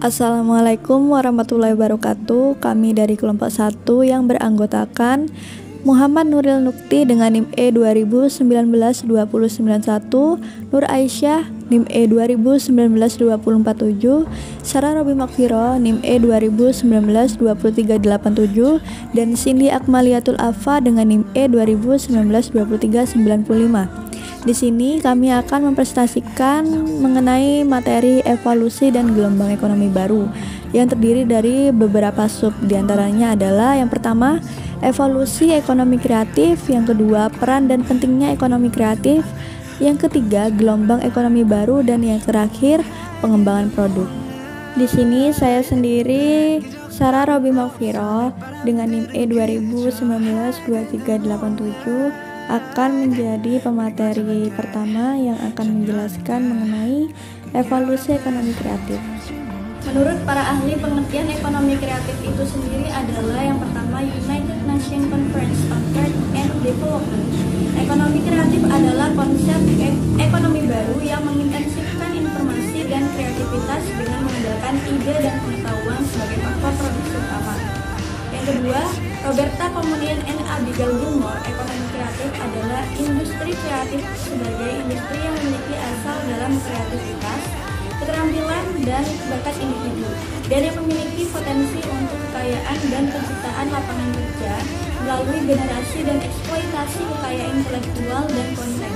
Assalamualaikum warahmatullahi wabarakatuh. Kami dari kelompok 1 yang beranggotakan Muhammad Nuril Nukti dengan NIM E 2019-2091, Nur Aisyah NIM E 2019-2047, Sarah Robi Makfiro NIM E 2019-2387, dan Cindy Akmaliatul Afa dengan NIM E 2019-2395. Di sini kami akan mempresentasikan mengenai materi evolusi dan gelombang ekonomi baru yang terdiri dari beberapa sub. Di antaranya adalah yang pertama, evolusi ekonomi kreatif, yang kedua, peran dan pentingnya ekonomi kreatif, yang ketiga, gelombang ekonomi baru, dan yang terakhir, pengembangan produk. Di sini saya sendiri, Sarah Robi Makfiro dengan NIM E 2019-2387 akan menjadi pemateri pertama yang akan menjelaskan mengenai evolusi ekonomi kreatif. Menurut para ahli, pengertian ekonomi kreatif itu sendiri adalah yang pertama, United Nations Conference on Trade and Development. Ekonomi kreatif adalah konsep ekonomi baru yang mengintensifkan informasi dan kreativitas dengan mengandalkan ide dan pengetahuan sebagai faktor produksi utama. Yang kedua, Roberta Communion and Abigail Gilmore, ekonomi kreatif adalah industri kreatif sebagai industri yang memiliki asal dalam kreativitas, keterampilan, dan bakat individu, dan yang memiliki potensi untuk kekayaan dan penciptaan lapangan kerja melalui generasi dan eksploitasi kekayaan intelektual dan konten.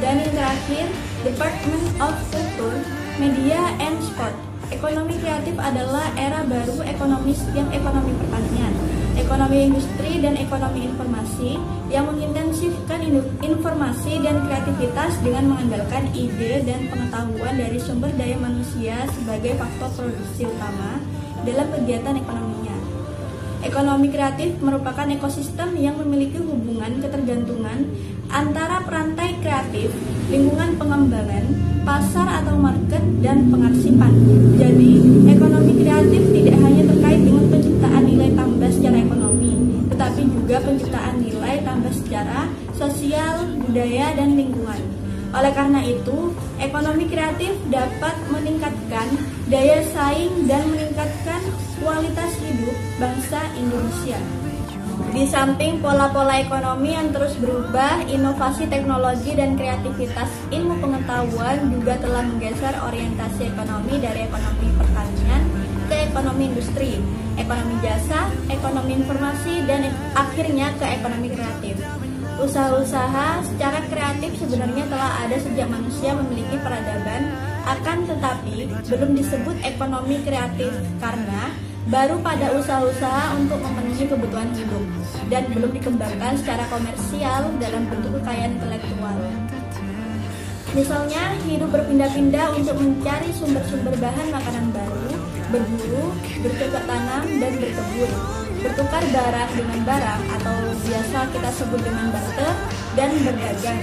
Dan yang terakhir, Department of Culture, Media, and Sport. Ekonomi kreatif adalah era baru ekonomis yang ekonomi pertanian, ekonomi industri, dan ekonomi informasi yang mengintensifkan informasi dan kreativitas dengan mengandalkan ide dan pengetahuan dari sumber daya manusia sebagai faktor produksi utama dalam kegiatan ekonominya. Ekonomi kreatif merupakan ekosistem yang memiliki hubungan ketergantungan antara perantai kreatif, lingkungan pengembangan, pasar atau market, dan pengarsipan. Jadi, ekonomi kreatif tidak hanya terkait dengan penciptaan nilai tambah secara ekonomi, tetapi juga penciptaan nilai tambah secara sosial, budaya, dan lingkungan. Oleh karena itu, ekonomi kreatif dapat meningkatkan daya saing dan meningkatkan kualitas hidup bangsa Indonesia. Di samping pola-pola ekonomi yang terus berubah, inovasi teknologi dan kreativitas ilmu pengetahuan juga telah menggeser orientasi ekonomi dari ekonomi pertanian ke ekonomi industri, ekonomi jasa, ekonomi informasi, dan akhirnya ke ekonomi kreatif. Usaha-usaha secara kreatif sebenarnya telah ada sejak manusia memiliki peradaban, akan tetapi belum disebut ekonomi kreatif karena baru pada usaha-usaha untuk memenuhi kebutuhan hidup dan belum dikembangkan secara komersial dalam bentuk kekayaan intelektual. Misalnya, hidup berpindah-pindah untuk mencari sumber-sumber bahan makanan baru, berburu, bercocok tanam, dan berkebun, bertukar barang dengan barang atau biasa kita sebut dengan barter, dan berdagang.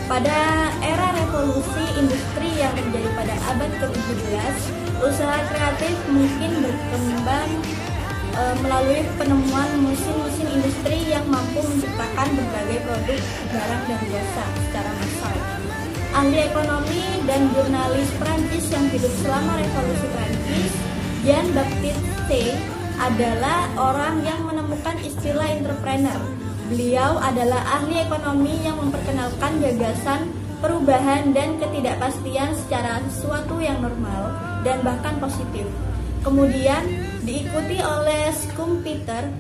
Pada era revolusi industri yang terjadi pada abad ke-17, usaha kreatif mungkin berkembang melalui penemuan mesin-mesin industri yang mampu menciptakan berbagai produk, barang, dan jasa secara massal. Ahli ekonomi dan jurnalis Prancis yang hidup selama revolusi Prancis, Jean-Baptiste, adalah orang yang menemukan istilah entrepreneur. Beliau adalah ahli ekonomi yang memperkenalkan gagasan, perubahan, dan ketidakpastian secara sesuatu yang normal dan bahkan positif. Kemudian diikuti oleh Schumpeter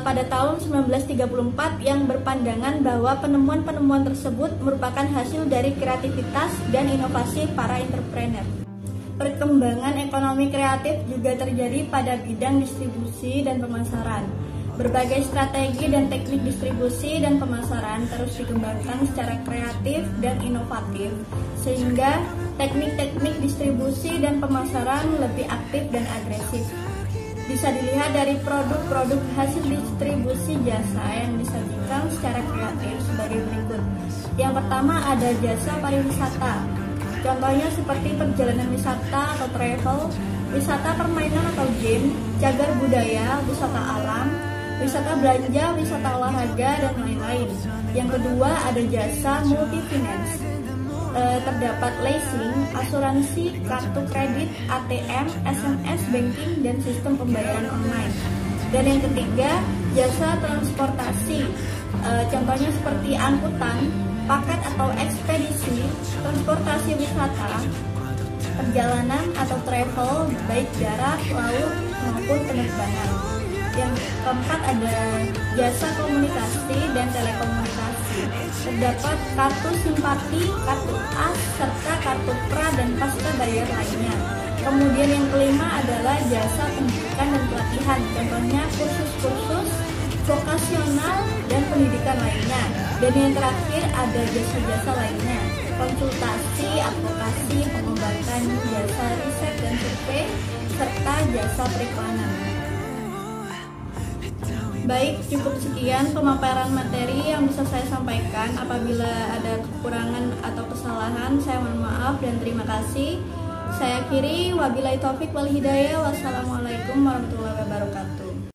pada tahun 1934 yang berpandangan bahwa penemuan-penemuan tersebut merupakan hasil dari kreativitas dan inovasi para entrepreneur. Perkembangan ekonomi kreatif juga terjadi pada bidang distribusi dan pemasaran. Berbagai strategi dan teknik distribusi dan pemasaran terus dikembangkan secara kreatif dan inovatif, sehingga teknik-teknik distribusi dan pemasaran lebih aktif dan agresif. Bisa dilihat dari produk-produk hasil distribusi jasa yang disajikan secara kreatif sebagai berikut. Yang pertama ada jasa pariwisata. Contohnya seperti perjalanan wisata atau travel, wisata permainan atau game, cagar budaya, wisata alam, wisata belanja, wisata olahraga, dan lain-lain. Yang kedua ada jasa multi-finance. terdapat leasing, asuransi, kartu kredit, ATM, SMS, banking, dan sistem pembayaran online. Dan yang ketiga, jasa transportasi. Contohnya seperti angkutan, paket atau ekspedisi, transportasi wisata, perjalanan atau travel, baik darat, laut, maupun penerbangan. Yang keempat ada jasa komunikasi dan telekomunikasi. Terdapat kartu simpati, kartu as, serta kartu pra dan pasca bayar lainnya. Kemudian yang kelima adalah jasa pendidikan dan pelatihan. Contohnya kursus-kursus vokasional dan pendidikan lainnya. Dan yang terakhir ada jasa-jasa lainnya, konsultasi, advokasi, pengobatan, jasa riset dan survei, serta jasa periklanan. Baik, cukup sekian pemaparan materi yang bisa saya sampaikan. Apabila ada kekurangan atau kesalahan, saya mohon maaf dan terima kasih. Saya akhiri, wabillahi taufik wal hidayah. Wassalamualaikum warahmatullahi wabarakatuh.